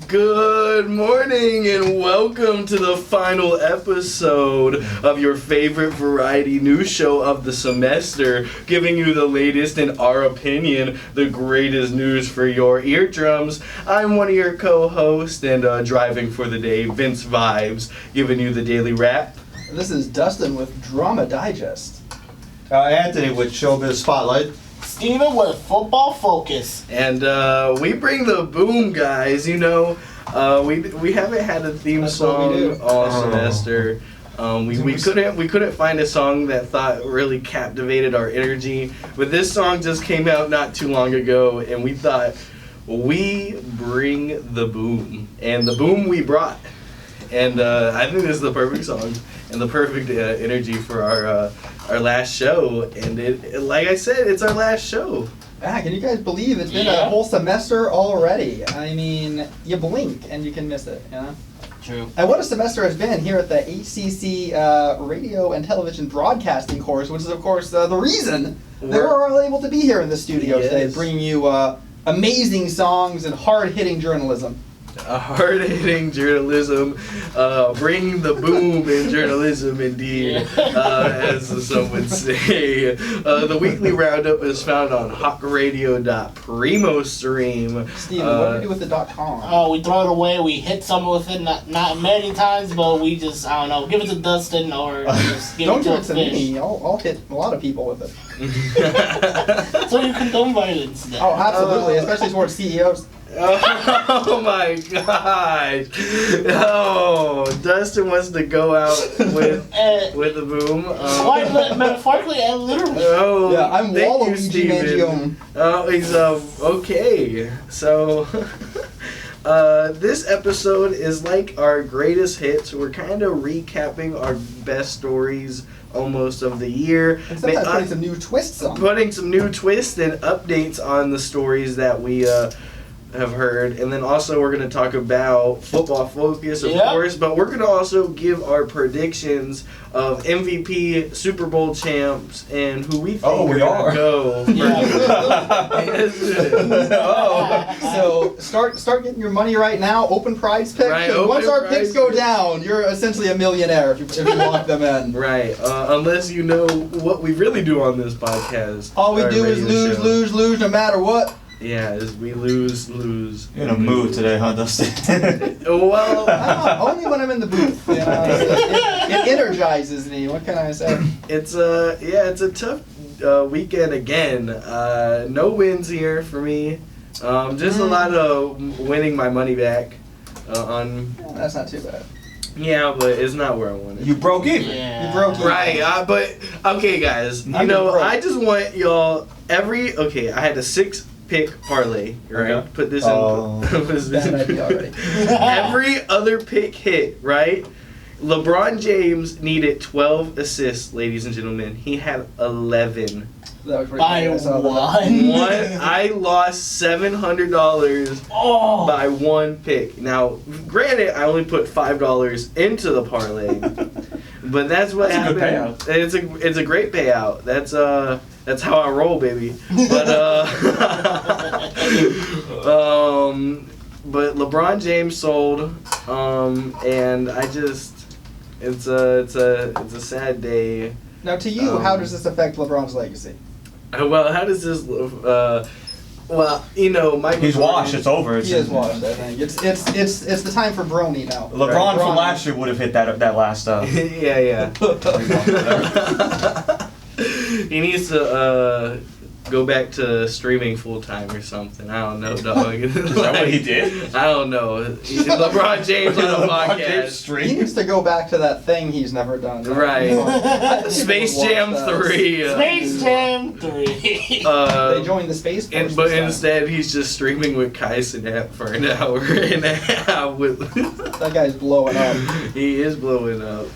Good morning and welcome to the final episode of your favorite variety news show of the semester, giving you the latest, in our opinion, the greatest news for your eardrums. I'm one of your co-hosts and driving for the day, Vince Vibes, giving you the daily wrap. This is Dustin with Drama Digest. Anthony with Showbiz Spotlight. Steven with Football Focus. And we bring the boom, guys. You know, we haven't had a theme song all semester. We couldn't find a song that really captivated our energy. But this song just came out not too long ago, and we thought, we bring the boom. And the boom we brought. And I think this is the perfect song and the perfect energy for our last show. And it, like I said, it's our last show. Ah, can you guys believe it's been a whole semester already? I mean, you blink and you can miss it, you know? True. And what a semester has been here at the HCC Radio and Television Broadcasting course, which is, of course, the reason that we're all able to be here in the studio today, bringing you amazing songs and hard-hitting journalism. Hard-hitting journalism, bringing the boom in journalism, indeed, as some would say. The Weekly Roundup is found on hawkradio.primostream. Steven, what do we do with the .com? Oh, we throw it away. We hit some with it, not many times, but we just, I don't know, give it to Dustin or just give Don't it to give a it to fish. me. I'll hit a lot of people with it. So you condone violence then. Oh, absolutely, especially towards CEOs. Oh my gosh! Oh, Dustin wants to go out with the boom. Quite metaphorically and literally. Oh, yeah, I'm thank you, Waluigi Steven. Mangione. Oh, he's okay. So, this episode is like our greatest hits. We're kind of recapping our best stories almost of the year. And sometimes putting some new twists on. Putting some new twists and updates on the stories that we have heard. And then also we're going to talk about Football Focus, of course, but we're going to also give our predictions of MVP, Super Bowl champs, and who we think are going to go. So start getting your money right now. Open prize picks. Right, once our prize picks go picks. down, you're essentially a millionaire if you lock them in. Right. Unless you know what we really do on this podcast. All we do is lose no matter what. Yeah, is we lose. You're in a mood today, huh, Dustin? Well, only when I'm in the booth. You know, it energizes me. What can I say? It's a tough weekend again. No wins here for me. Just a lot of winning my money back. That's not too bad. Yeah, but it's not where I wanted. You broke even. Yeah. You broke even. Right, but okay, guys. I just want y'all I had a 6-pick parlay, right? Okay. Put this Bad idea already. Every other pick hit, right? LeBron James needed 12 assists, ladies and gentlemen. He had 11. That was pretty By good. I saw that. one. I lost $700 by one pick. Now, granted, I only put $5 into the parlay, but that's what happened. That's a good payout. It's a great payout. That's how I roll, baby. But but LeBron James sold, and I just it's a sad day. Now, to you, how does this affect LeBron's legacy? Well, how does this? Well, you know, Michael. He's washed. It's over. He is washed. I think it's the time for Brony now. LeBron from last year would have hit that last. Yeah. He needs to go back to streaming full time or something. I don't know, dog. Is that what he did? I don't know. LeBron James on a podcast. He needs to go back to that thing he's never done. Right. Space Jam 3. Space Jam 3. They joined the Space Force. But instead, he's just streaming with Kai Cenat for an hour and a half. That guy's blowing up. He is blowing up.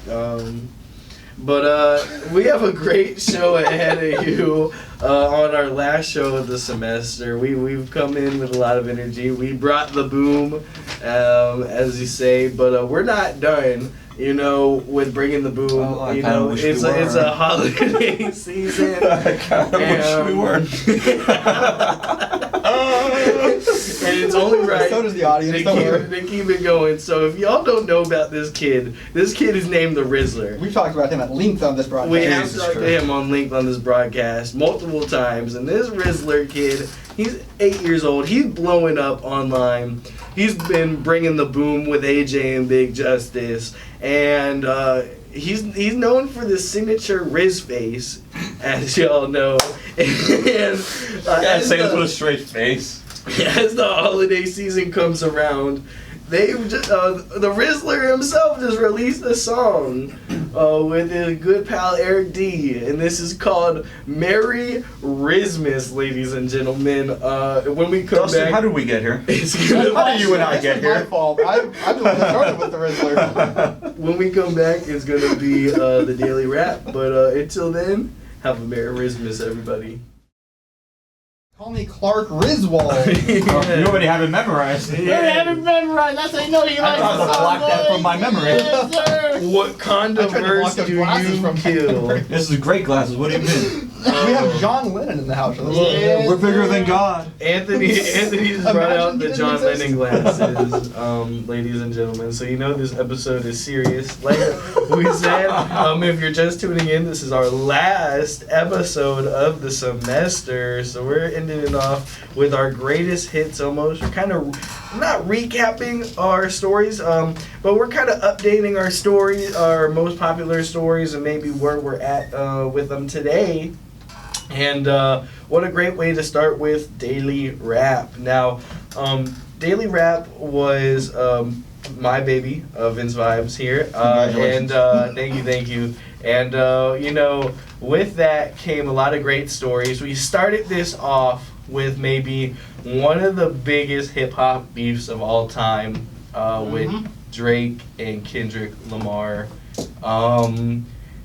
But we have a great show ahead of you on our last show of the semester. We've come in with a lot of energy. We brought the boom, as you say, but we're not done. You know, with bringing the boom. Oh, you know, it's a holiday season. I kind of wish we were. And it's only right. So does the audience. Don't worry. They keep it going. So if y'all don't know about this kid is named the Rizzler. We've talked about him at length on this broadcast. We have talked to him on length on this broadcast multiple times. And this Rizzler kid, he's 8 years old. He's blowing up online. He's been bringing the boom with AJ and Big Justice. And he's known for the signature Riz face, as y'all know. And I'd say this with a straight face. as the holiday season comes around, the Rizzler himself just released a song with his good pal Eric D, and this is called "Merry Rizmas," ladies and gentlemen. When we come Dustin, back, how did we get here? it's How gonna, did you and I get It's here? my fault. I'm the one that started with the Rizzler. when we come back, it's gonna be the Daily Rap. But until then, have a Merry Rizmas, everybody. Call me Clark Riswald. You already have it memorized. I haven't memorized. That's how you know he I likes tried to the song, block that boy. from my memory. Yes, sir. What kind of I tried to block verse those do glasses you from my kill? memory. This is great glasses. What do you mean? We have John Lennon in the house. Yeah. We're bigger than God. Anthony's brought out the Imagine John he didn't Lennon glasses, ladies and gentlemen. So you know this episode is serious. Like we said, if you're just tuning in, this is our last episode of the semester. So we're ending it off with our greatest hits almost. We're kind of not recapping our stories, but we're kind of updating our stories, our most popular stories, and maybe where we're at with them today. And what a great way to start with Daily Rap. Now, Daily Rap was my baby, Vince Vibes here. And thank you. And, with that came a lot of great stories. We started this off with maybe one of the biggest hip-hop beefs of all time with Drake and Kendrick Lamar.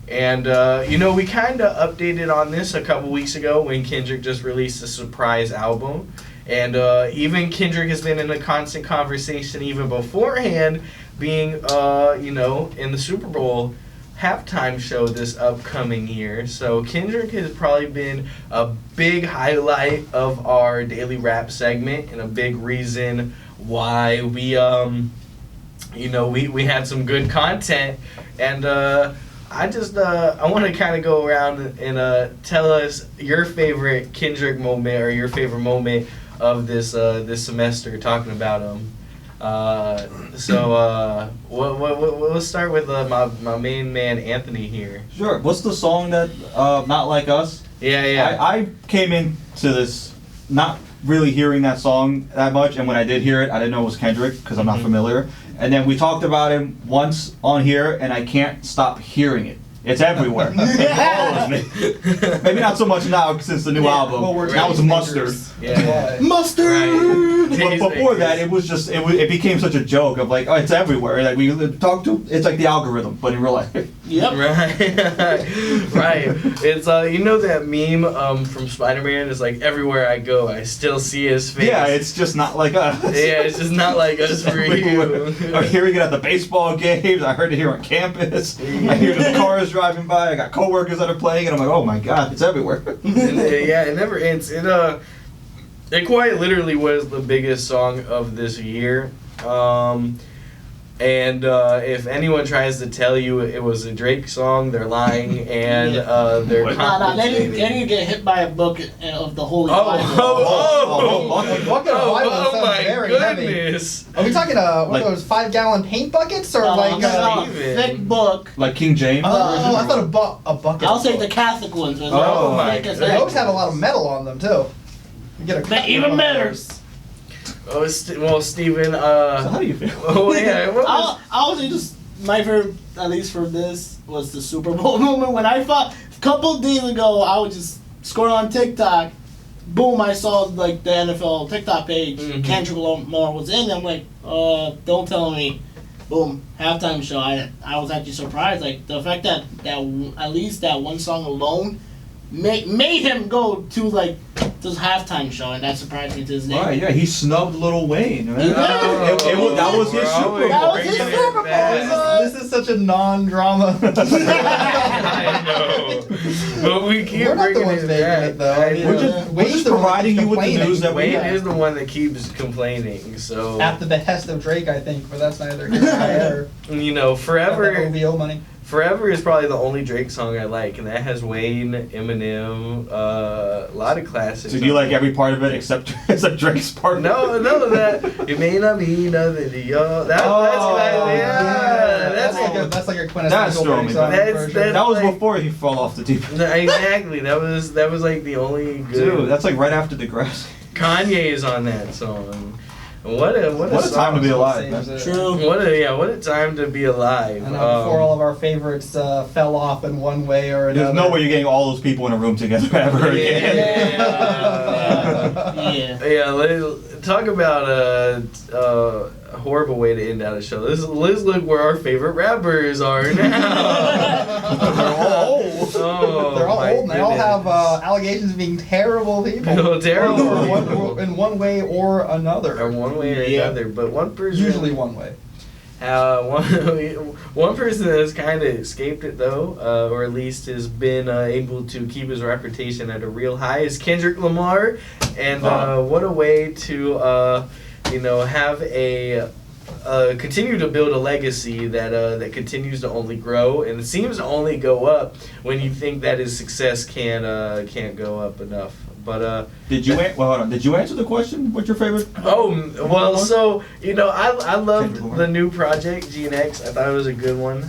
We kind of updated on this a couple weeks ago when Kendrick just released a surprise album. And even Kendrick has been in a constant conversation even beforehand, being, in the Super Bowl halftime show this upcoming year. So Kendrick has probably been a big highlight of our Daily Rap segment and a big reason why we had some good content. And I want to kind of go around and tell us your favorite Kendrick moment or your favorite moment of this semester talking about him. We'll start with my main man Anthony here. Sure. What's the song that Not Like Us? Yeah. I came into this not really hearing that song that much, and when I did hear it, I didn't know it was Kendrick because I'm not familiar. And then we talked about him once on here, and I can't stop hearing it. It's everywhere. It follows me. Maybe not so much now since the new album. Well, now it's Mustard. Yeah. Mustard. Right. But before that, it was just it became such a joke of like, oh, it's everywhere. Like we talk to, it's like the algorithm, but in real life. Yep. Right. It's that meme from Spider-Man. It's like everywhere I go, I still see his face. Yeah, it's just not like us. Yeah, it's just not like us for you. I'm hearing it at the baseball games. I heard it here on campus. I hear the cars driving by. I got coworkers that are playing, and I'm like, oh my god, it's everywhere. It never ends. It quite literally was the biggest song of this year. If anyone tries to tell you it was a Drake song, they're lying, and they're They didn't get hit by a bucket of the Holy Bible. Bucket of Bible sounds my very goodness. heavy. Are we talking what are those 5-gallon paint buckets or I'm like? talking about a thick book. Like King James. Oh, I thought a bucket. I'll say the Catholic ones. Oh my thick as They heck. always have a lot of metal on them too. You get a But even better. Steven. So how do you feel? Oh yeah. What was, I'll say just my favorite, at least for this, was the Super Bowl moment when I thought a couple days ago I was just scrolling on TikTok. Boom! I saw like the NFL TikTok page. Kendrick Lamar was in. I'm like, don't tell me. Boom! Halftime show. I was actually surprised. Like the fact that at least that one song alone made him go to like his halftime show, and that surprised me to this day. Right, yeah, he snubbed Lil Wayne. Man. Yeah. That was his Super Bowl. That was his Super Bowl. This is such a non-drama. I know. But we keep We're not the bringing ones it making back. it, though. I mean, We're Wayne's just the one that providing keeps you with the complaining. news that we Wayne have. is the one that keeps complaining, so At the behest of Drake, I think, but that's neither here nor there. you know, forever OVO money. Forever is probably the only Drake song I like, and that has Wayne, Eminem, a lot of classics. So do you like every part of it except Drake's part? No, that it may not mean nothing to y'all. That's That's like a That's quintessential throwing Drake me song. back. for That's- sure. That was like- before he fell off the deep end. exactly. That was like the only good. Dude, that's like right after the grass. Kanye is on that song. What a What a time to be alive, man. Saves it. True. What a time to be alive. And before all of our favorites fell off in one way or another. There's no way you're getting all those people in a room together ever again. Yeah, talk about a horrible way to end out a show. Let's look where our favorite rappers are now. They're all old. Oh, They're all my old and they all goodness. have allegations of being terrible people. Terrible in one way or another. Or one way or another, but one person Usually one way. One person that has kind of escaped it though, or at least has been able to keep his reputation at a real high, is Kendrick Lamar, and what a way to have a continue to build a legacy that continues to only grow, and it seems to only go up when you think that his success can't go up enough. But Did you answer the question? What's your favorite? so I loved Kendrick Lamar. the new project GNX. I thought it was a good one.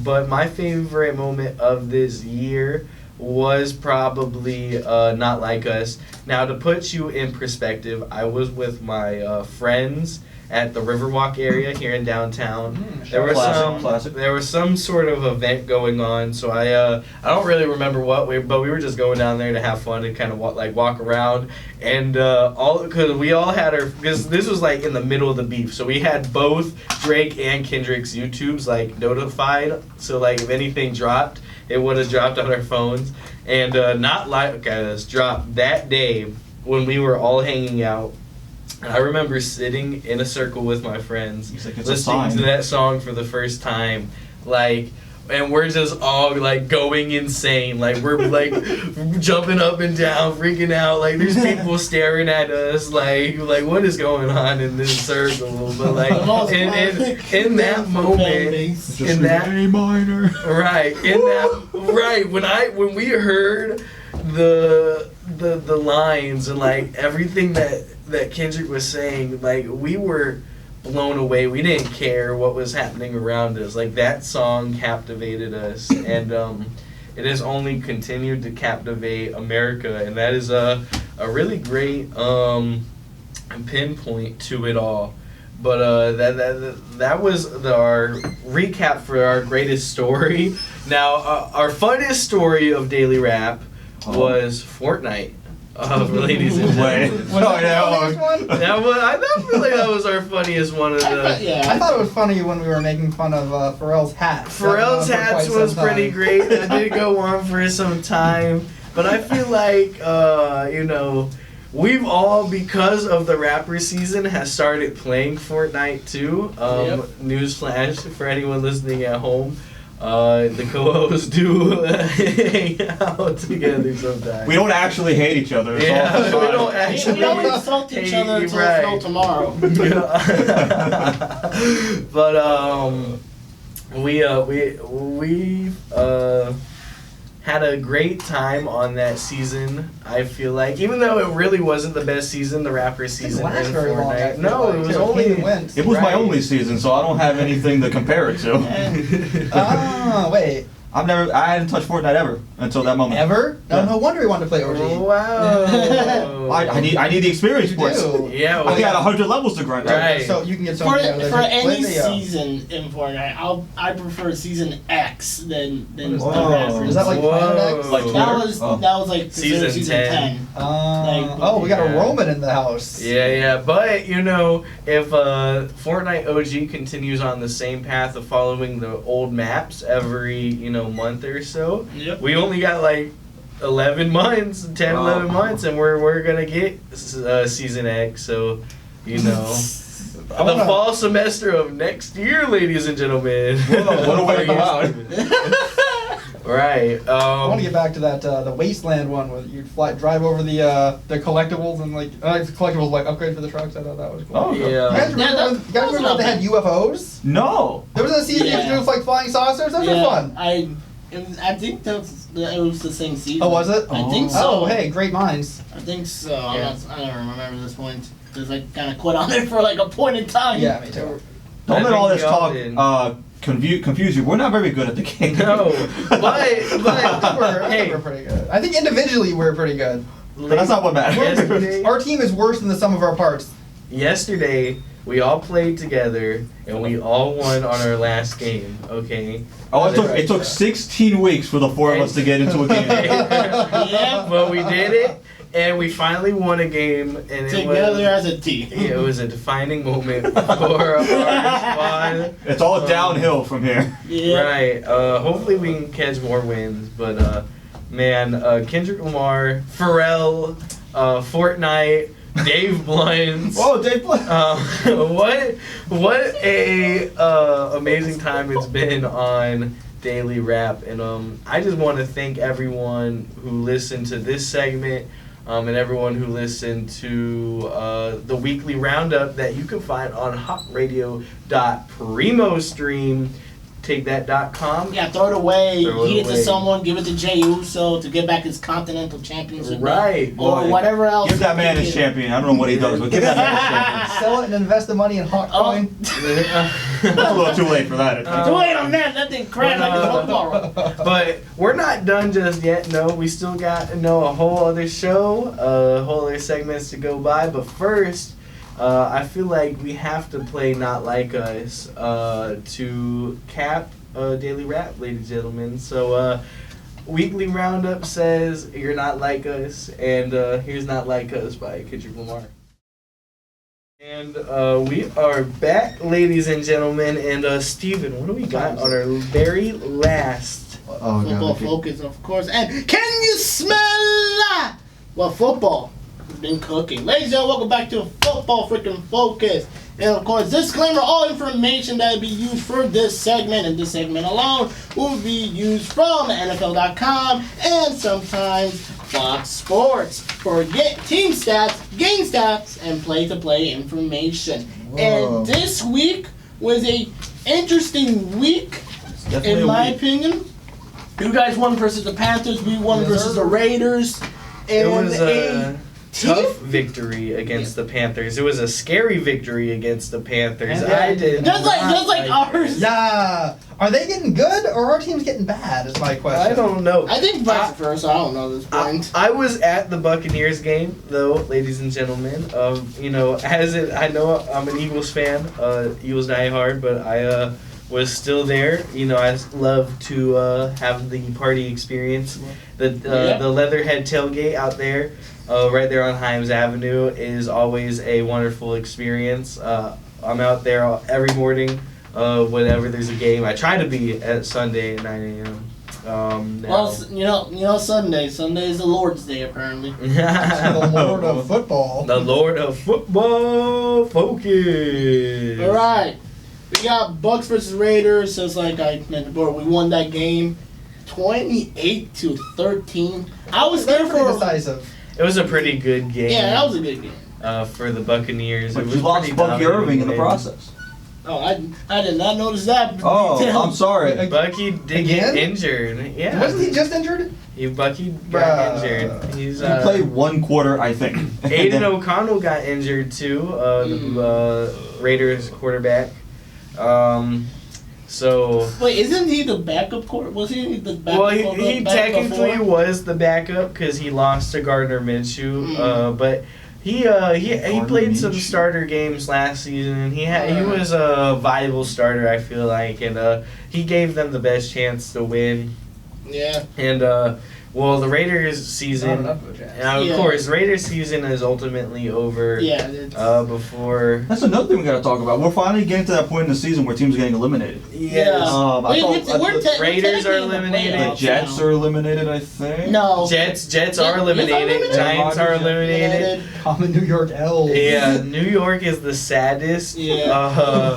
But my favorite moment of this year was probably Not Like Us. Now, to put you in perspective, I was with my friends at the Riverwalk area here in downtown. There was some sort of event going on, so I don't really remember what but we were just going down there to have fun and kind of walk around, and because this was like in the middle of the beef, so we had both Drake and Kendrick's YouTubes like notified, so like if anything dropped, it would have dropped on our phones, and Not Like Us dropped that day when we were all hanging out. I remember sitting in a circle with my friends, listening to that song for the first time, and we're just all going insane, we're jumping up and down, freaking out, there's people staring at us, what is going on in this circle? But in that moment, in that A minor. when we heard the lines and everything that Kendrick was saying, we were blown away. We didn't care what was happening around us. That song captivated us, and it has only continued to captivate America, and that is a really great pinpoint to it all. But that was our recap for our greatest story. Now, our funnest story of Daily Rap was Fortnite. Ladies and gentlemen. I feel like that was our funniest one of the. I thought it was funny when we were making fun of Pharrell's hats. Pharrell's hats was pretty great. That did go on for some time, but I feel like we've all, because of the rapper season, has started playing Fortnite too. Newsflash for anyone listening at home. The co-hosts do hang out together sometimes. We don't actually hate each other. We don't actually. We don't insult each other until tomorrow. But we had a great time on that season. I feel like, even though it really wasn't the best season, the rapper season. It didn't last very long. It was only. It was my only season, so I don't have anything to compare it to. Wait. I hadn't touched Fortnite ever until that moment. Ever? No wonder he wanted to play OG. Wow. I need the experience points. Yeah. I got 100 levels to grind. Right. So you can get For any season in Fortnite, I prefer season X than the rappers. Is that like Planet X? Like that was like season 10. We got a Roman in the house. Yeah, but if Fortnite OG continues on the same path of following the old maps every month or so, we only got 11 months, 10, 11 months, and we're gonna get season X. So, you know, the fall semester of next year, ladies and gentlemen. Whoa, what a way to go out. Right. I want to get back to that the Wasteland one where you'd drive over the collectibles and collectibles like upgrade for the trucks. I thought that was cool. Oh, yeah. You guys remember when they had UFOs? No. There was a season you do with like flying saucers. Those were fun. I think it was the same season. Oh, was it? I think so. Oh, hey, great minds. I think so. Yeah. I don't remember this point because I kind of quit on it for like a point in time. Yeah, me too. Don't let all this talk confuse you. We're not very good at the game. No, but we're pretty good. I think individually we're pretty good. But that's not what matters. Our team is worse than the sum of our parts. Yesterday, we all played together, and we all won on our last game, okay? Oh, it took 16 weeks for the four of us to get into a game. Yeah, but we did it, and we finally won a game, and together as a team. It was a defining moment for our squad. It's all downhill from here. Yeah. Right. Hopefully we can catch more wins, but man, Kendrick Lamar, Pharrell, Fortnite, Dave Blunt. Whoa, Dave Blunt. What a amazing time it's been on Daily Rap, and I just want to thank everyone who listened to this segment, and everyone who listened to the Weekly Roundup that you can find on hotradio.primostream. TakeThat.com. Yeah, throw it away. Throw it Heat it to away. someone. Give it to Jey Uso to get back his Continental Championship. Right. Or Boy, whatever else. Give that man his champion. I don't know what he does, but give that man his champion. Sell it and invest the money in hot coin. It's a little too late for that. Too late on that. That thing crashed like it's tomorrow. But we're not done just yet. No, we still got a whole other show, whole other segments to go by. But first, I feel like we have to play Not Like Us to cap Daily Rap, ladies and gentlemen. So Weekly Roundup says You're Not Like Us, and here's Not Like Us by Kendrick Lamar. And we are back, ladies and gentlemen, and Steven, what do we got on our very last Football focus, of course. And can you smell that? Well, football has been cooking. Ladies and gentlemen, welcome back to Football Freaking Focus. And of course, disclaimer, all information that will be used for this segment and this segment alone will be used from NFL.com and sometimes Fox Sports for team stats, game stats, and play-to-play information. Whoa. And this week was a interesting week, in my opinion. You guys won versus the Panthers, we won versus the Raiders. It And was a tough victory against the Panthers. It was a scary victory against the Panthers. Just like ours. Yeah. Are they getting good or are our teams getting bad? Is my question. I don't know. I think vice versa. I don't know this point. I was at the Buccaneers game, though, ladies and gentlemen. I know I'm an Eagles fan, Eagles die hard, but I was still there. I love to have the party experience. The Leatherhead tailgate out there, right there on Himes Avenue, is always a wonderful experience. I'm out there every morning. Whenever there's a game, I try to be at Sunday at 9 a.m. Well, Sunday is the Lord's Day apparently. The Lord of Football. The Lord of Football Focus. All right, we got Bucks versus Raiders. So it's like I mentioned before, we won that game, 28-13. I was there for decisive. It was a pretty good game. Yeah, that was a good game. For the Buccaneers. But It you was lost pretty Bucky dominating Irving in the game. process. Oh, I did not notice that. Oh, detail. I'm sorry. Bucky did get Again? injured. Yeah. Wasn't he just injured? Bucky got Bruh. injured. He's He played one quarter, I think. Aiden O'Connell got injured too. The Raiders quarterback. So. Wait, isn't he the backup quarterback? Was he the backup? Well, he technically before? was the backup because he lost to Gardner Minshew. But he played some starter games last season, and he was a viable starter. I feel like, and he gave them the best chance to win. Yeah. And Well, the Raiders season, Not enough of a chance. and of Yeah. course, Raiders season is ultimately over. Yeah. Before. That's another thing we gotta talk about. We're finally getting to that point in the season where teams are getting eliminated. Yes. I thought the Raiders are eliminated. The Jets are eliminated, I think. No. Jets are eliminated. Giants are eliminated. Common New York L's. Yeah, New York is the saddest. Yeah.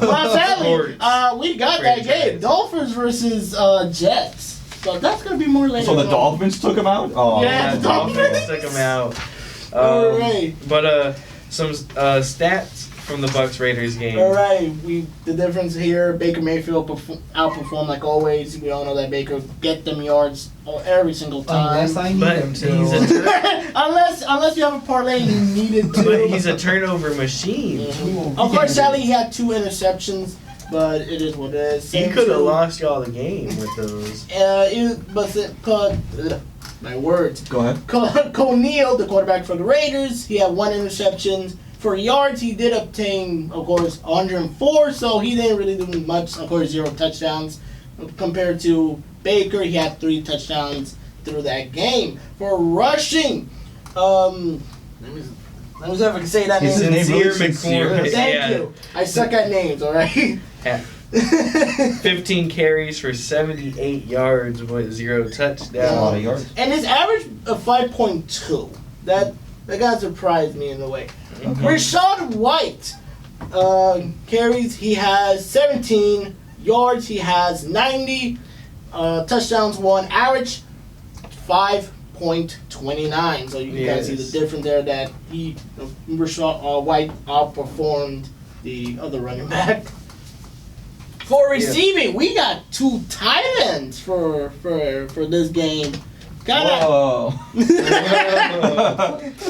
Well, sadly, sports we got that franchise. game. Dolphins versus Jets. So that's gonna be more later. So the on. Dolphins took him out? Oh. Yeah. The Dolphins took them out. Alright. But some stats from the Bucks Raiders game. All right, the difference here, Baker Mayfield outperformed like always. We all know that Baker get them yards every single time. Unless I need But him to. he's a unless you have a parlay and you needed to. but he's a turnover machine. Mhm. Of course, sadly, he had 2 interceptions, but it is what it is. He could have lost y'all the game with those. My words. Go ahead. Cole Neal, the quarterback for the Raiders, he had 1 interception. For yards, he did obtain, of course, 104, so he didn't really do much. Of course, 0 touchdowns. Compared to Baker, he had 3 touchdowns through that game. For rushing, let me see if I can say that Is name. his name really Sincere sincere? Thank you. I suck at names, alright? 15 carries for 78 yards with 0 touchdowns. That's a lot of yards. And his average of 5.2. That got surprised me in a way. Okay. Rashad White carries, he has 17 yards, he has 90 touchdowns, 1 average 5.29. So you can guys see the difference there that Rashad White outperformed the other running back. For receiving, we got 2 tight ends for this game. Whoa.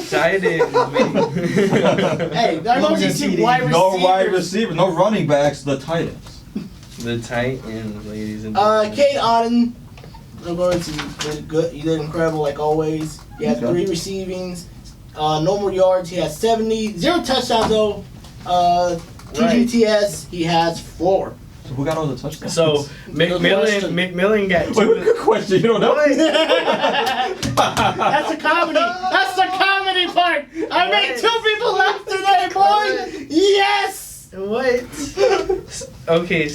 Tight end, man. Hey, there are no wide receivers. No wide receiver, no running backs, the tight ends. The tight end, ladies and gentlemen. Kate Otten, of course, he did good. He did incredible like always. He had 3 receivings, no more yards. He has 70, 0 touchdowns though. TGTS, he has 4. So who got all the touchdowns? So McMillan got 2. Wait, good question. You don't know? That's a comedy. That's the comedy part. I made 2 people laugh today, boy. Yes. What? Okay.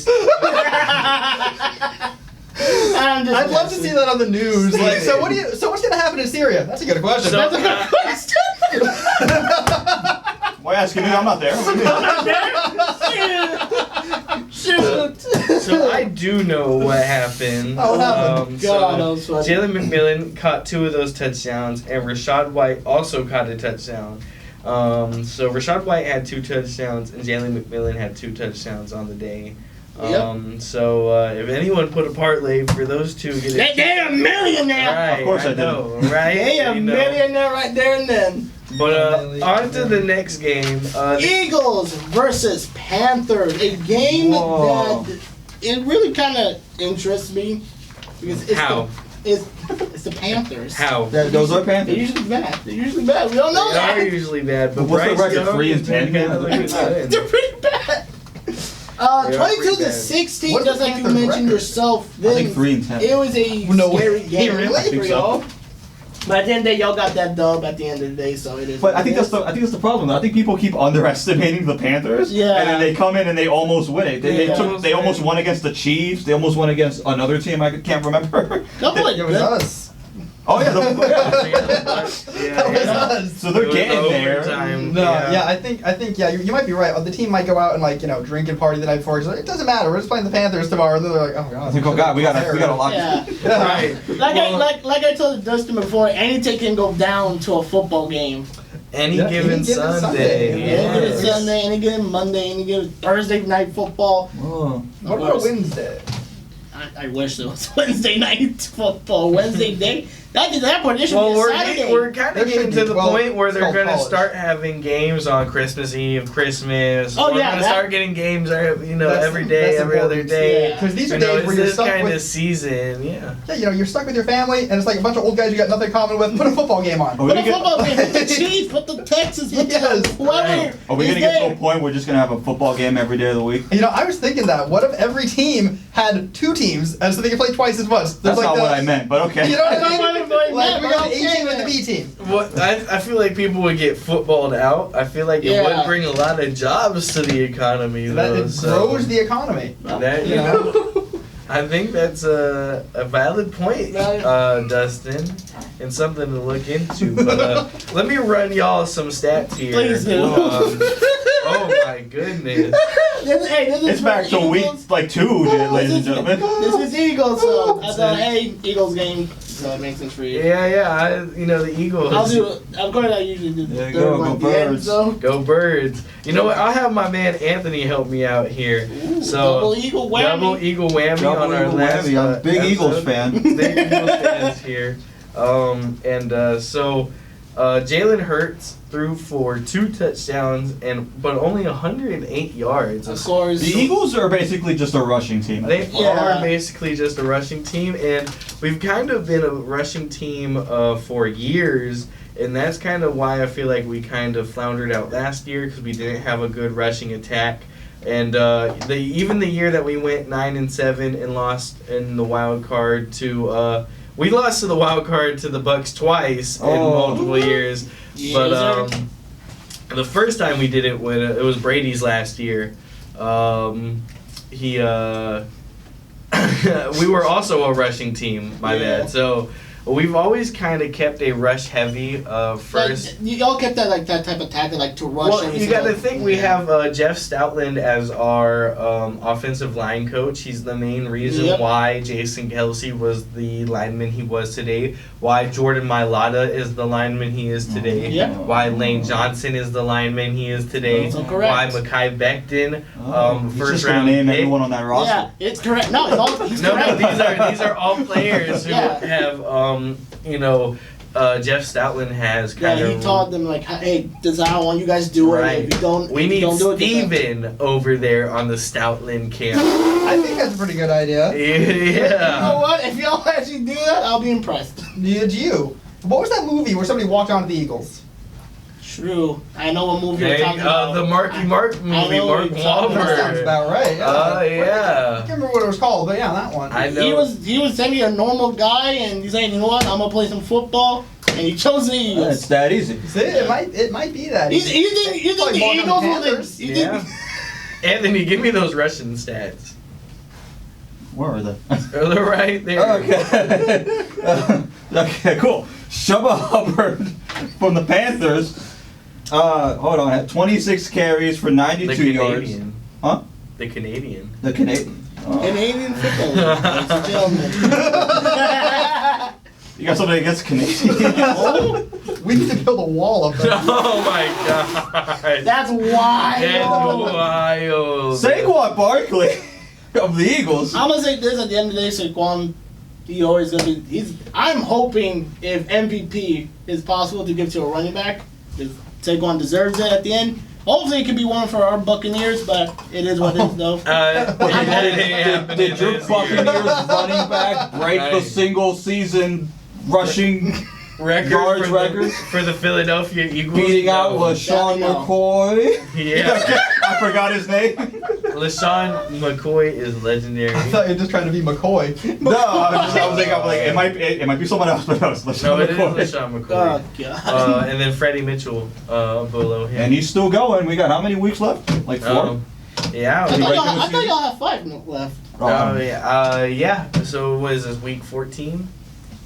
I'd love to see that on the news. Like, so what's gonna happen in Syria? That's a good question. So- That's a good question. Why asking me? I'm not there. Shoot. So I do know what happened. Oh, what happened? God, that was funny. Jalen McMillan caught 2 of those touchdowns, and Rashad White also caught a touchdown. So Rashad White had 2 touchdowns, and Jalen McMillan had 2 touchdowns on the day. So if anyone put a parlay for those 2, They're a millionaire. Right, Of course I know, right? They a You know. millionaire right there and then. But on to the next game. Eagles versus Panthers, a game Whoa. that it really kind of interests me because it's How? It's the Panthers. How? Those are They're Panthers. usually bad. They're usually bad. We all know They are that. usually bad, but What's the Bryce record, Young 3 and is 10? kinda looking good. They're pretty bad. They are 22-16, What is just the like you Panthers' mentioned record? yourself. I Then think 3 and 10. it was a No scary way. game Really? I think for so. y'all. But at the end of the day, y'all got that dub at the end of the day, so it is. But what I think it that's is. the problem. I think people keep underestimating the Panthers. Yeah. And then they come in and they almost win it. Yeah. They almost won against the Chiefs. They almost won against another team I can't remember. Couple of It was good- us. Oh yeah. That was Yeah. us. So they're getting there. Overtime, No, yeah. I think you might be right. The team might go out and drink and party the night before. It's like, it doesn't matter. We're just playing the Panthers tomorrow. And then they're like, oh god. I think, oh god, we got a lot. Yeah. Yeah. Right. Like I told Dustin before, anything can go down to a football game. Any Yeah, given any given Sunday. Sunday. Any given Yes. Sunday, any given Monday, any given Thursday night football. Oh. What about Wednesday? I wish there was Wednesday night football. Wednesday day. That point, it should Well, be a Saturday. we're kind There of getting should to be. the Well, point where it's they're called going to college. start having games on Christmas Eve, Christmas. Oh, we're yeah, going to that- start getting games, That's- every day, that's every other important. day. Yeah. Because these are You know, days where it's you're this stuck kind of with. season, yeah. Yeah, you're stuck with your family, and it's like a bunch of old guys you got nothing in common with. Put a football game on. Are we Put a gonna get, football game. Put the Chiefs. Put the Texans. Put Yes. the whoever. Right. are we is gonna get to there. a point where we're just gonna have a football game every day of the week? I was thinking that. What if every team had 2 teams, and so they could play twice as much? There's That's like not the- what I meant, but okay. You know what That's I not mean? Like we got the A team and the B team. What I feel like people would get footballed out. I feel like it would bring a lot of jobs to the economy. That it grows the economy. That you know, I think that's a valid point, Dustin, and something to look into. But let me run y'all some stats here. Please do. Oh my goodness. This is It's back to week like 2, ladies and gentlemen. This is Eagles, so I thought, hey, Eagles game, so it makes sense for you. Yeah. The Eagles. I'll do it. Of course, I usually do the There you third go, one go at the end, Birds. so. Go Birds. You know what? I'll have my man Anthony help me out here. Ooh, So double Eagle whammy. Double Eagle whammy Double on our Eagle last whammy. I'm a big Eagles episode. fan. Big Eagles fans here. So Jalen Hurts threw for 2 touchdowns but only 108 yards. Of course. The Eagles are basically just a rushing team. They Yeah. are basically just a rushing team, and we've kind of been a rushing team for years, and that's kind of why I feel like we kind of floundered out last year because we didn't have a good rushing attack. And even the year that we went 9-7 and lost in the wild card to we lost to the wild card to the Bucks twice in multiple years. Yeah, But the first time we did it when it was Brady's last year, we were also a rushing team. My bad. So we've always kind of kept a rush heavy first. Like, y'all kept that type of tactic, like to rush. Well, every you got to single- think we have Jeff Stoutland as our offensive line coach. He's the main reason why Jason Kelsey was the lineman he was today, why Jordan Mailata is the lineman he is today, why Lane Johnson is the lineman he is today, So why correct. Mekhi Becton, He's first just gonna round name pick. everyone on that roster. Yeah, it's correct. No, he's No, correct. these are all players who Yeah. have Jeff Stoutland has kind Yeah, of. he taught them like, hey, this is how I want you guys to do it. Right. If you don't, We if need you don't do it, then- Steven over there on the Stoutland camp. I think that's a pretty good idea. You know Yeah. what? If y'all actually do that, I'll be impressed. Did you? What was that movie where somebody walked onto the Eagles? True. I know what movie you're talking about. The Marky Mark movie, know Mark what you're talking That sounds Wahlberg. about right. Yeah. I can't remember what it was called, but yeah, that one. I know. He was semi a normal guy, and he's saying, you know what? I'm gonna play some football, and he chose the Eagles. It's that easy. See, it might be that. You think Probably the more than Eagles the will? Panthers. You Yeah. think? Anthony, give me those Russian stats. Where are they? They're right there. Okay. Okay, cool. Shubba Hubbard from the Panthers. Hold on. Had 26 carries for 92 yards. Canadian. Huh? The Canadian. The Canadian. Oh. Canadian football, ladies and gentlemen. You got something against Canadian? We need to build a wall up there. Oh my god. That's wild. That's wild. Saquon Barkley of the Eagles. I'm gonna say this at the end of the day, Saquon, he always gonna be. I'm hoping if MVP is possible to give to a running back, if Saquon deserves it at the end. Hopefully it could be one for our Buccaneers, but it is what it is though. Did your Buccaneers running back break the single season rushing yards record? For the Philadelphia Eagles? Beating out No. LaShawn No. McCoy? Yeah. I forgot his name. LaShawn McCoy is legendary. I thought you were just trying to be McCoy. No, I was like, it might be someone else, but no, it's LaShawn No, it McCoy. is LaShawn Oh McCoy. god. And then Freddie Mitchell below him. And he's still going. We got how many weeks left? Like 4? Yeah. I we- thought y'all have 5 left. Oh yeah. Yeah. So what is this, week 14?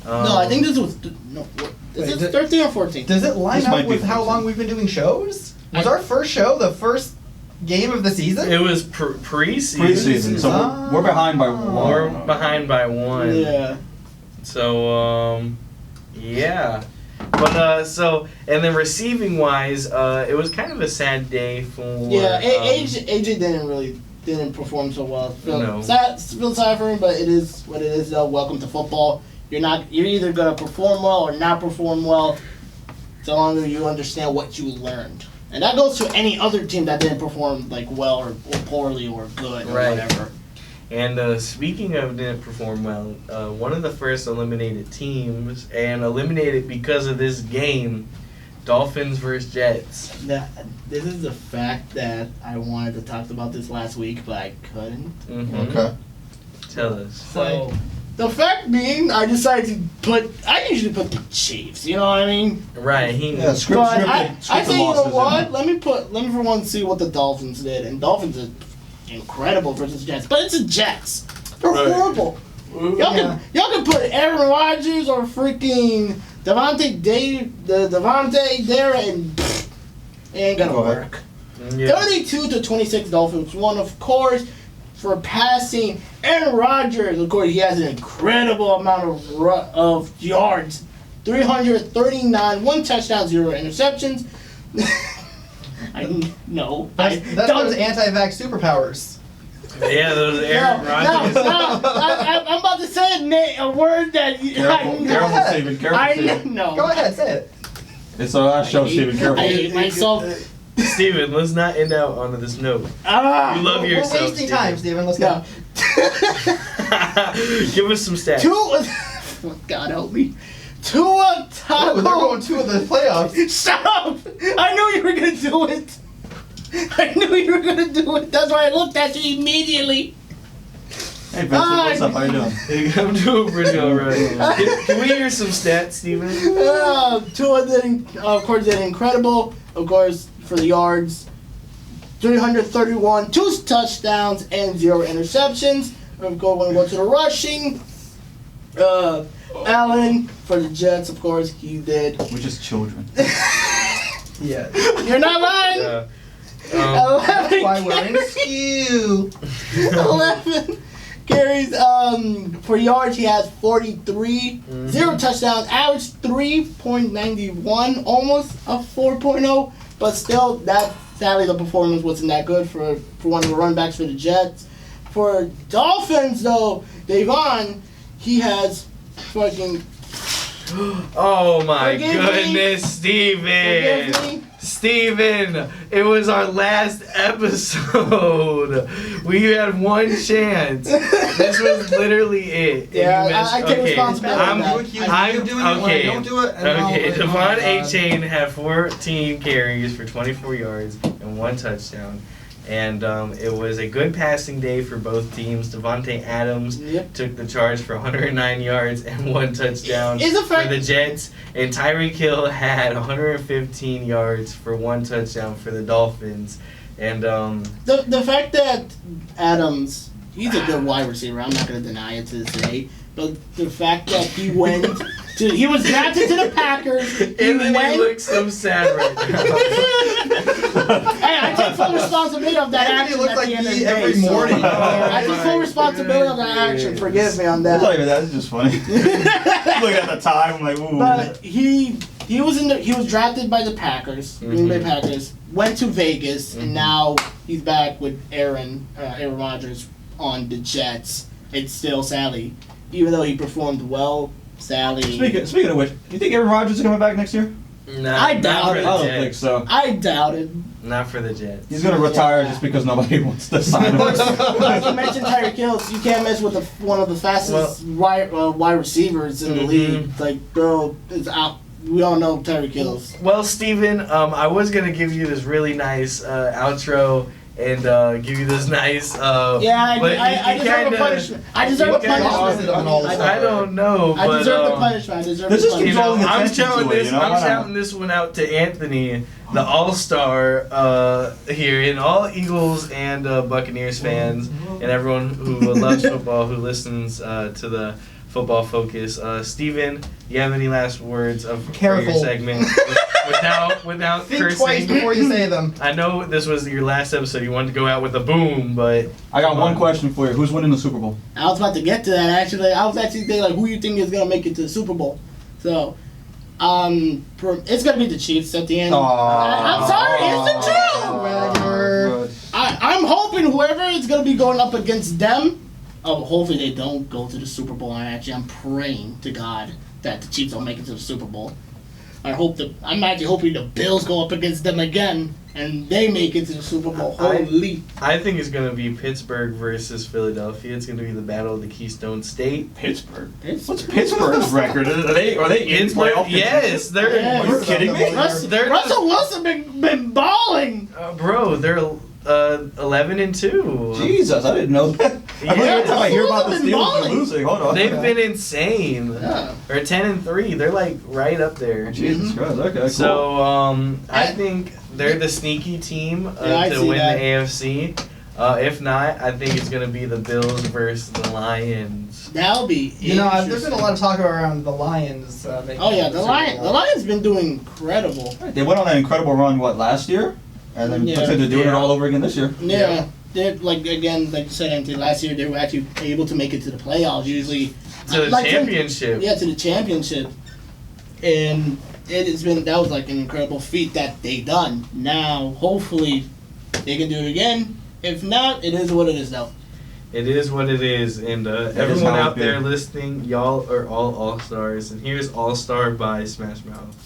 No, I think this was no. Is Wait, it 13 or 14? Does it line This up might be with how 14. long we've been doing shows? Was our first show the first game of the season? It was preseason. Preseason, so we're behind by 1. We're behind by 1. Yeah. So yeah. But and then receiving wise, it was kind of a sad day for Yeah, AJ didn't perform so well. No. Feel sorry for him, but it is what it is. Though, welcome to football. You're either gonna perform well or not perform well, so long as you understand what you learned. And that goes to any other team that didn't perform like well or poorly or good or Right. whatever. And speaking of didn't perform well, one of the first eliminated teams, and eliminated because of this game, Dolphins versus Jets. This is the fact that I wanted to talk about this last week, but I couldn't. Mm-hmm. Okay. Tell us. So, The fact being, I decided to I usually put the Chiefs. You know what I mean? Right. Yeah, But I think, you know what? Let me for one see what the Dolphins did. And Dolphins are incredible versus Jets. But it's the Jets. They're horrible. Y'all can put Aaron Rodgers or freaking Devontae there and it ain't gonna work. Yeah. 32-26 Dolphins won, of course, for passing. Aaron Rodgers, of course, he has an incredible amount of yards. 339, 1 touchdown, 0 interceptions. I know. That's those anti-vax superpowers. Yeah, those Aaron Rodgers. I'm about to say a word that Careful, Steven. Careful. No. Go ahead, say it. It's our last show, Steven. Careful. I hate myself. Steven, let's not end out on this note. You love yourself. We're wasting time, Steven. Let's go. Give us some stats. God help me. Tua Tagovailoa. They're going to the playoffs. Shut up! I knew you were gonna do it. That's why I looked at you immediately. Hey, Vincent, what's up? How you doing? I'm doing pretty alright. Can we hear some stats, Steven? Tua of course, did incredible. Of course, for the yards, 331, 2 touchdowns, and 0 interceptions. We're going to go to the rushing. Allen for the Jets, of course, he did. We're just children. Yeah. You're not lying. 11 Why we're in skew. 11 carries. For yards, he has 43, 0 touchdowns, average 3.91, almost a 4.0, but still, sadly, the performance wasn't that good for one of the running backs for the Jets. For Dolphins, though, Davon, he has fucking. Oh my goodness, Steven! Steven, it was our last episode. We had one chance. This was literally it. Yeah, I take responsibility. I'm doing it when I don't do it. Okay, Devon A-Chain had 14 carries for 24 yards and 1 touchdown. And it was a good passing day for both teams. Devontae Adams took the charge for 109 yards and 1 touchdown for the Jets. And Tyreek Hill had 115 yards for 1 touchdown for the Dolphins. And the fact that Adams, he's a good wide receiver. I'm not going to deny it to this day. But the fact that he was drafted to the Packers. He looks so sad right now. Hey, I take full responsibility of that action. Looks like me every morning. I take full responsibility of that action. Forgive me on that. It's not even that. It's just funny. Look at the time. I'm like, ooh. But he was drafted by the Packers, Green Bay Packers. Went to Vegas, and now he's back with Aaron Rodgers on the Jets. It's still sadly, even though he performed well, sadly. Speaking of which, do you think Aaron Rodgers is coming back next year? I doubt it. I don't think so. I doubt it. Not for the Jets. He's going to retire just because nobody wants to sign him. Like you mentioned, Tyreek Hill, you can't mess with one of the fastest wide receivers in the league. Like, bro, it's out. We all know Tyreek Hill's. Well, Steven, I was going to give you this really nice outro and give you this nice. I deserve a punishment. I deserve a punishment. I don't know. I deserve the punishment. I'm shouting this one out to Anthony, the all-star here, and all Eagles and Buccaneers fans, and everyone who loves football, who listens to the Football Focus. Steven, do you have any last words for your segment? Without think cursing. twice before you say them. I know this was your last episode. You wanted to go out with a boom, but I got one question for you. Who's winning the Super Bowl? I was about to get to that actually. I was actually thinking like, who you think is gonna make it to the Super Bowl? So, it's gonna be the Chiefs at the end. I'm sorry, it's the truth. I'm hoping whoever is gonna be going up against them. Hopefully they don't go to the Super Bowl. I'm praying to God that the Chiefs don't make it to the Super Bowl. I'm actually hoping the Bills go up against them again and they make it to the Super Bowl. Holy! I think it's gonna be Pittsburgh versus Philadelphia. It's gonna be the battle of the Keystone State. Pittsburgh. What's Pittsburgh's record? Are they in playoff? Yes, they're. Yes. Are you kidding me? Russell Wilson been balling. Bro, they're 11-2. Jesus, I didn't know that. I believe every time I hear about the Fools have been Steelers, they're balling. losing. Hold on. They've been insane. Yeah. Or 10-3. They're like right up there. Jesus Christ. Okay, cool. So I think they're the sneaky team I to see win that. the AFC. If not, I think it's gonna be the Bills versus the Lions. That'll be You know, there's been a lot of talk around the Lions. Making Oh yeah, the the Super Lions. Bowl. The Lions been doing incredible. They went on that incredible run, last year? And then Yeah. looks like they're doing it Yeah. all over again this year. Yeah. They're like again, like you said, Anthony. Last year they were actually able to make it to the playoffs. Usually, To the like, championship. Yeah, to the championship, and that was like an incredible feat that they done. Now, hopefully, they can do it again. If not, it is what it is now. It is what it is, and is everyone how out it's there been. listening, y'all are all stars, and here's All Star by Smash Mouth.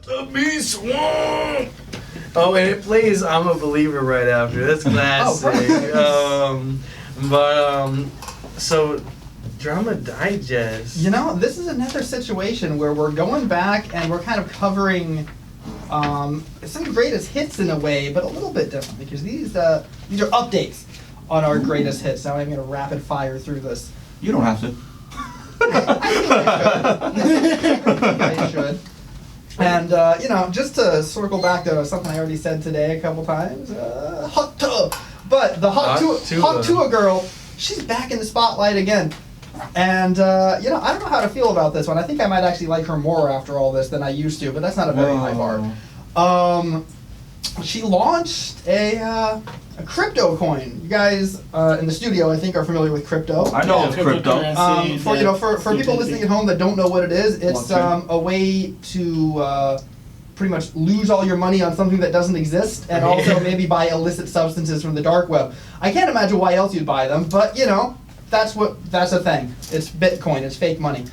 The Beast Swamp. Oh, and it plays "I'm a Believer" right after. That's classic. So Drama Digest. You know, this is another situation where we're going back and we're kind of covering some greatest hits in a way, but a little bit different because these are updates on our greatest hits. Now I'm going to rapid fire through this. You don't have to. I think I should. And, you know, just to circle back to something I already said today a couple times, Hot Tua. But the Hot Tua girl, she's back in the spotlight again. And, you know, I don't know how to feel about this one. I think I might actually like her more after all this than I used to, but that's not a very high bar. She launched a crypto coin. You guys in the studio, I think, are familiar with crypto. I know of crypto. For people listening at home that don't know what it is, it's a way to pretty much lose all your money on something that doesn't exist, and also maybe buy illicit substances from the dark web. I can't imagine why else you'd buy them, but you know, that's a thing. It's Bitcoin. It's fake money,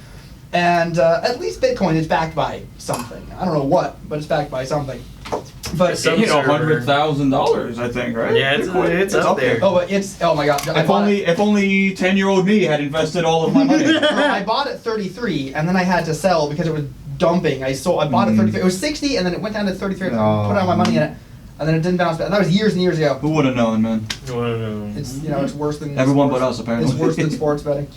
and at least Bitcoin is backed by something. I don't know what, but it's backed by something. But Some You know, server. $100,000, I think, right? Yeah, it's up there. oh, but oh my god! If only 10-year-old me had invested all of my money. I bought it 33, and then I had to sell because it was dumping. I bought it 33. It was 60, and then it went down to 33. I put all my money in it, and then it didn't bounce back. And that was years and years ago. Who would have known, man? It's it's worse than Everyone sports. but us, apparently. It's worse than sports betting.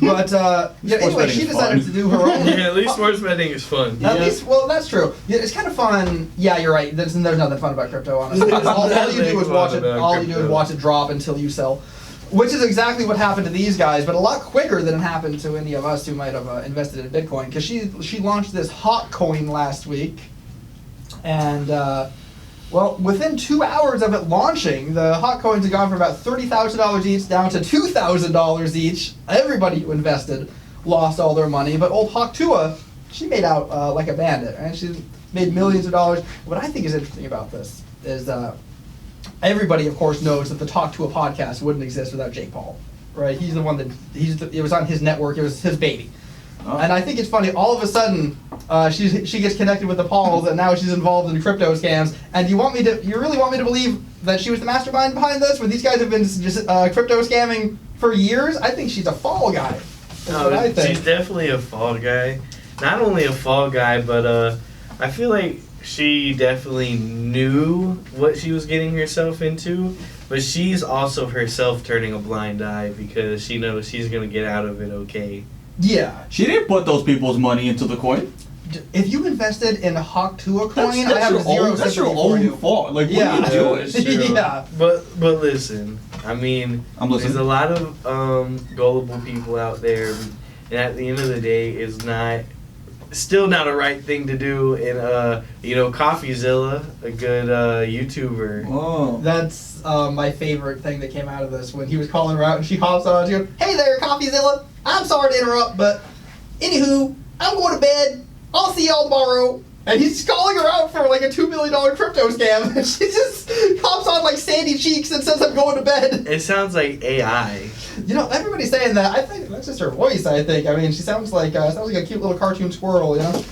But yeah, Sports anyway, betting she is decided fun. to do her own. Yeah, at least sports betting is fun. At least, well, that's true. Yeah, it's kind of fun. Yeah, you're right. There's nothing fun about crypto, honestly. all you do is watch it. All you do is watch it drop until you sell, which is exactly what happened to these guys, but a lot quicker than it happened to any of us who might have invested in Bitcoin. Because she launched this hot coin last week, and well, within 2 hours of it launching, the hot coins had gone from about $30,000 each down to $2,000 each. Everybody who invested lost all their money, but old Hawk Tua, she made out like a bandit, and she made millions of dollars. What I think is interesting about this is everybody, of course, knows that the Talk to a podcast wouldn't exist without Jake Paul, right? He's the one that it was on his network. It was his baby. Oh. And I think it's funny. All of a sudden, she gets connected with the Pauls, and now she's involved in crypto scams. And you really want me to believe that she was the mastermind behind this, when these guys have been just crypto scamming for years? I think she's a fall guy. That's what I think. She's definitely a fall guy. Not only a fall guy, but I feel like she definitely knew what she was getting herself into. But she's also herself turning a blind eye because she knows she's gonna get out of it okay. Yeah. She didn't put those people's money into the coin. If you invested in a Hawk Tua coin, That's I have your zero own, that's your sympathy for own you. fault. Like, Yeah. what are you doing? It's true. Yeah. But listen, I mean, I'm listening. there's a lot of gullible people out there, and at the end of the day, it's still not a right thing to do. And CoffeeZilla, a good YouTuber. Oh. That's my favorite thing that came out of this, when he was calling her out and she hops on and she goes, "Hey there, CoffeeZilla. I'm sorry to interrupt, but anywho, I'm going to bed. I'll see y'all tomorrow." And he's calling her out for like a $2 million crypto scam. And she just hops on like Sandy Cheeks and says, "I'm going to bed." It sounds like AI. You know, everybody's saying that. I think that's just her voice, I think. I mean, she sounds like a cute little cartoon squirrel, you know?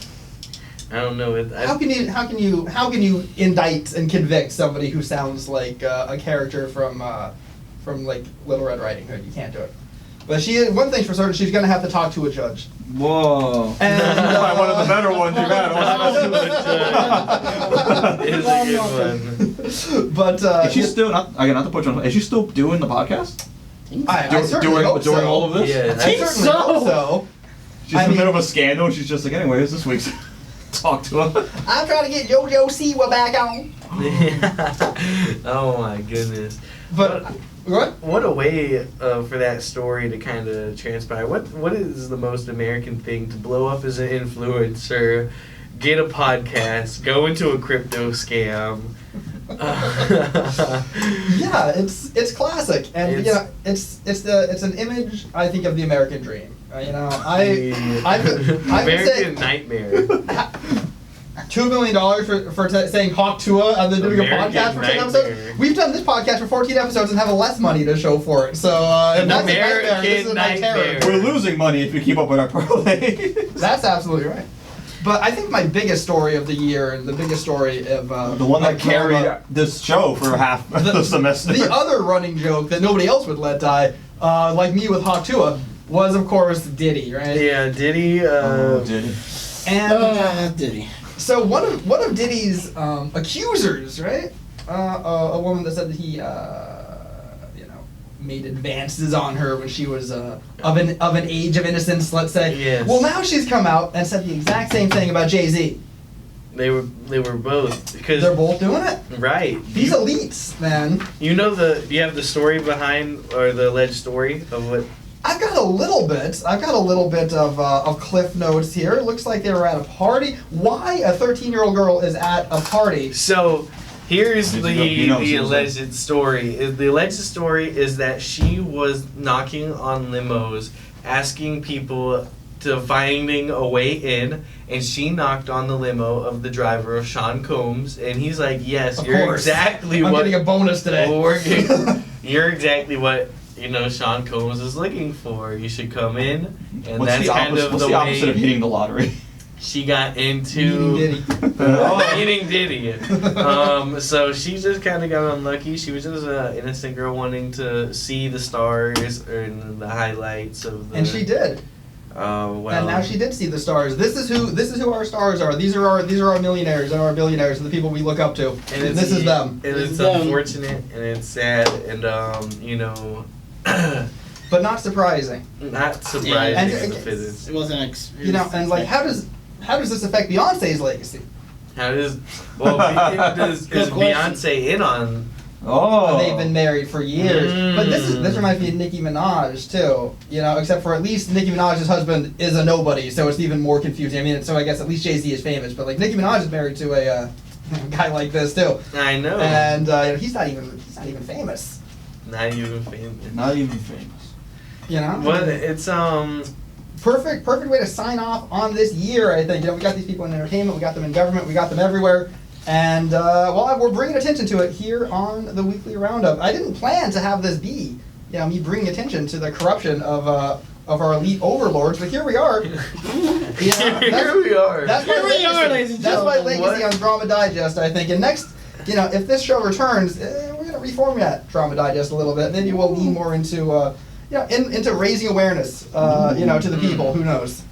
I don't know. How can you indict and convict somebody who sounds like a character from like Little Red Riding Hood? You can't do it. But one thing's for certain, she's going to have to talk to a judge. Whoa. And one of the better ones you've had. It's a good one. But is she still not to put you on? Is she still doing the podcast? I certainly hope during so. all of this? Yeah. I certainly hope so. She's in the middle of a scandal. She's just like, anyways, this week's talk to her. I'm trying to get JoJo Siwa back on. Oh my goodness. But what a way for that story to kind of transpire. What is the most American thing to blow up as an influencer, get a podcast, go into a crypto scam? Yeah, it's classic, and it's an image I think of the American dream. I've been American saying nightmare. $2 million for saying Hawk Tua and then doing American a podcast for 10 nightmare. episodes. We've done this podcast for 14 episodes and have less money to show for it. So if that's a nightmare, this is my terror. We're losing money if we keep up with our parlay. That's absolutely right. But I think my biggest story of the year, and the biggest story of the one that carried this show for half the semester. The other running joke that nobody else would let die, like me with Hawk Tua, was of course Diddy, right? Yeah, Diddy. Diddy. And Diddy. so one of Diddy's accusers, right? A woman that said that he, made advances on her when she was of an age of innocence, let's say. Yes. Well, now she's come out and said the exact same thing about Jay-Z. They were both because They're both doing it. right. These elites, man. You know do you have the story behind or the alleged story of what? I've got a little bit of cliff notes here. It looks like they were at a party. Why a 13-year-old girl is at a party? So here's the alleged Susan. story. The alleged story is that she was knocking on limos, asking people to finding a way in, and she knocked on the limo of the driver of Sean Combs, and he's like, "Yes, Of you're course. exactly I'm what getting a bonus today." you're exactly what." Sean Combs is looking for. You should come in, and What's that's the kind opposite, of what's the the opposite way of hitting the lottery? she got into Diddy. eating Diddy. So she just kind of got unlucky. She was just an innocent girl wanting to see the stars and the highlights of the. And she did. Well. And now she did see the stars. This is who our stars are. These are our millionaires and our billionaires and the people we look up to. And this is them. And it's unfortunate and it's sad and But not surprising. not surprising Yeah, and in the physics. It wasn't. And like how does this affect Beyonce's legacy? How does is Beyonce in on? Oh. They've been married for years. But this reminds me of Nicki Minaj too. Except for at least Nicki Minaj's husband is a nobody, so it's even more confusing. I mean, so I guess at least Jay-Z is famous, but like Nicki Minaj is married to a guy like this too. I know. And he's not even famous. Not even famous. Not even famous. But it's perfect way to sign off on this year, I think. We got these people in entertainment, we got them in government, we got them everywhere. And, we're bringing attention to it here on the Weekly Roundup. I didn't plan to have this be, me bringing attention to the corruption of our elite overlords, but here we are. Here we are. That's my legacy on Drama Digest, I think. And next, if this show returns, we're going to reformat Drama Digest a little bit. Maybe we'll lean more into, into raising awareness, to the people. Who knows?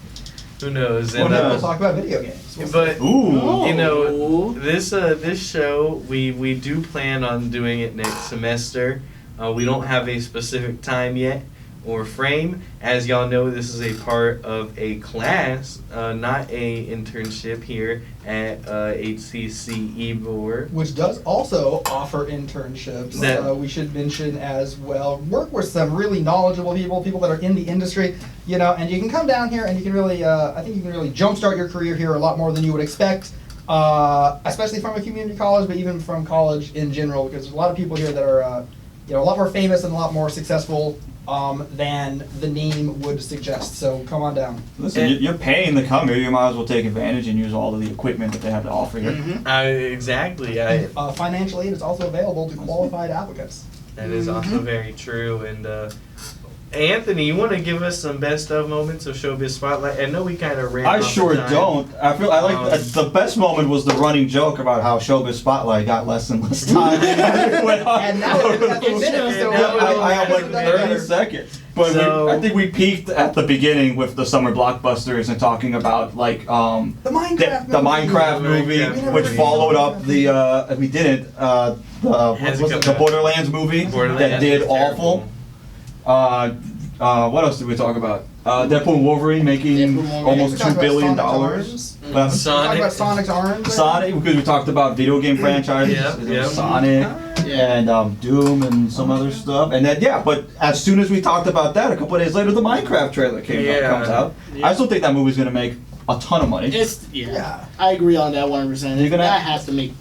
Who knows? And we'll talk about video games. But Ooh. this show we do plan on doing it next semester. We don't have a specific time yet or frame. As y'all know, this is a part of a class, not a internship here at HCC eBoard. Which does also offer internships. We should mention as well. Work with some really knowledgeable people that are in the industry, and you can come down here and you can really, I think you can really jumpstart your career here a lot more than you would expect, especially from a community college, but even from college in general, because there's a lot of people here that are, a lot more famous and a lot more successful than the name would suggest. So come on down. Listen, you're paying to come here. You might as well take advantage and use all of the equipment that they have to offer here. Exactly. Financial aid is also available to qualified applicants. That is also very true. And Anthony, you want to give us some best of moments of Showbiz Spotlight? I know we kind of ran. I off sure the time. don't. I like the best moment was the running joke about how Showbiz Spotlight got less and less time. And now we're at 10 minutes, so I have like 30 seconds. But So- I think we peaked at the beginning with the summer blockbusters and talking about like The Minecraft the Minecraft movie, Minecraft which movie. followed up the we didn't what Has was it it, come the back? Borderlands movie Borderlands that did was awful. What else did we talk about? Deadpool and Wolverine making Deadpool and Wolverine. almost We talked $2 billion. about Sonic's arms. Well, We talked about Sonic's arms. Sonic, because we talked about video game franchises, Yeah, There was yeah. Sonic and Doom and some other stuff, and then but as soon as we talked about that, a couple of days later, the Minecraft trailer comes out. Yeah. I still think that movie's gonna make a ton of money. Yeah. I agree on that 100%. You're gonna-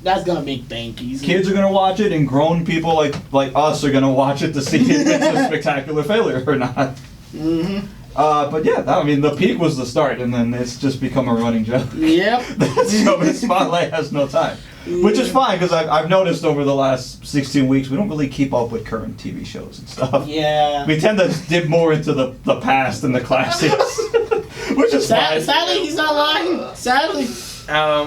That's gonna make bank easy. Kids are gonna watch it, and grown people like us are gonna watch it to see if it's a spectacular failure or not. Mm-hmm. But yeah, I mean, the peak was the start, and then it's just become a running joke. Yep. So the spotlight has no time, which is fine because I've noticed over the last 16 weeks we don't really keep up with current TV shows and stuff. Yeah. We tend to dip more into the past and the classics, which is fine. Sadly, he's not lying. Sadly.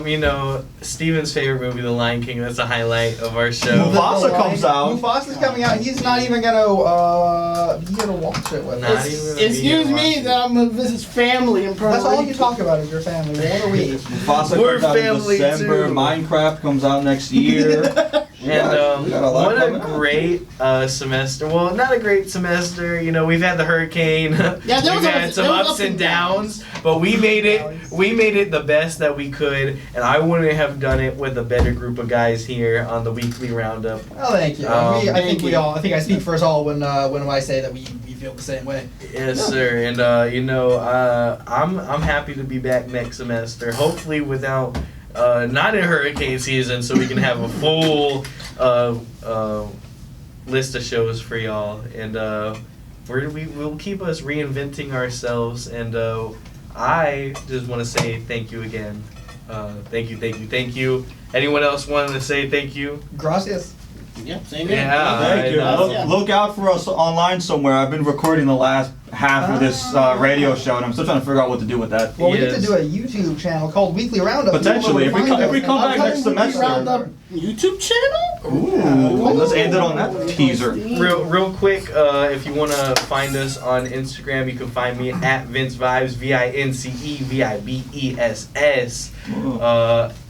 You know, Steven's favorite movie, The Lion King. That's a highlight of our show. Mufasa comes out. Mufasa's coming out. He's not even gonna watch it with Not us. even- Excuse me that I'm gonna visit family in Puerto That's all Rico. you talk about is your family. What are we? Mufasa We're comes out in family December. too. Minecraft comes out next year. And we got a lot what a coming out. great semester. Well, not a great semester. You know, we've had the hurricane. Yeah, there we've was had some ups and downs, but we made it the best that we could. And I wouldn't have done it with a better group of guys here on the Weekly Roundup. Oh, thank you. Um, I think thank we you. all. I think I speak for us all when I say that we feel the same way. Yes, sir. And you know, I'm happy to be back next semester. Hopefully, without not in hurricane season, so we can have a full list of shows for y'all. And we'll keep us reinventing ourselves. And I just want to say thank you again. Thank you. Anyone else want to say thank you? Gracias. Yep, same here. Yeah. Thank you. Yeah. Look out for us online somewhere. I've been recording the last half of this radio show, and I'm still trying to figure out what to do with that. Well, we get Yes. to do a YouTube channel called Weekly Roundup. Potentially, if we come back next semester. Roundup YouTube channel? Ooh, let's end it on that teaser. Real quick, if you want to find us on Instagram, you can find me at Vince Vibes, VinceVibess.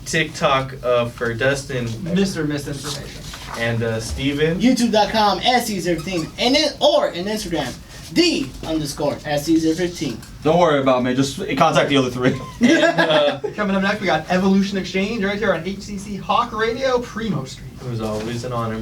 TikTok for Dustin Mr. Misinformation. and Steven. YouTube.com @Caesar15 and then in Instagram _SCaesar15. Don't worry about me. Just contact the other three. And Coming up next, we got Evolution Exchange right here on HCC Hawk Radio, Primo Street. it was always an honor.